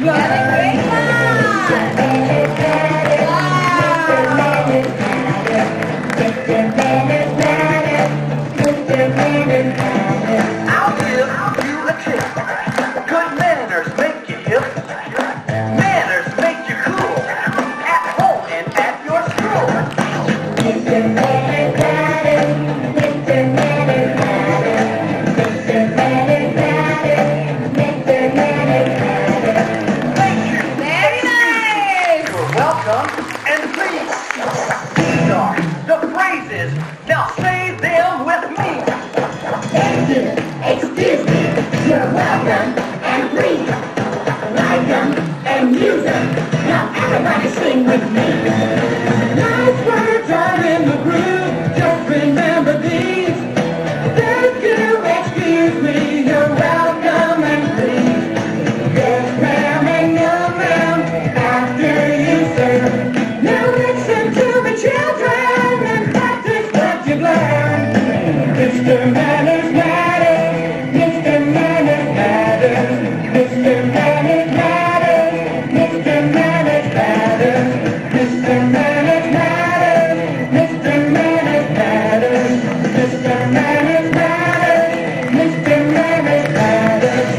you I'll give you a tip. Good manners make you hip. Manners make you cool. At home and at your school. Mr. Manners matters. Mr. Manners matters. Mr. Manners matters. Mr. Manners matters. Thank you. Very nice. You're welcome. And please, these are the phrases. Now say them with me. Thank you. Excuse me. You're welcome. And please. Like them and use them. Now everybody sing with me. Nice words are in the groove. Just remember these. Thank you, excuse me, you're welcome and please. Yes, ma'am, and no, ma'am, after you serve. Now listen to me, children, and practice what you've learned. Mr. Manners matters. Mr. Manners matters. Mr. Manners matters. Mr. Manners matters. Mr. Manners matters. Mr. Manners matters. Mr. Manners matters. Mr. Manners matters.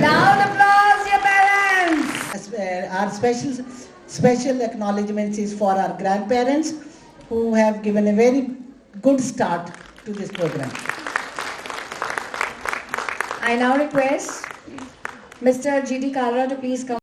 Loud applause, your parents. Our special acknowledgements is for our grandparents who have given a very good start to this program. I now request Mr. G.D. Kalra to please come.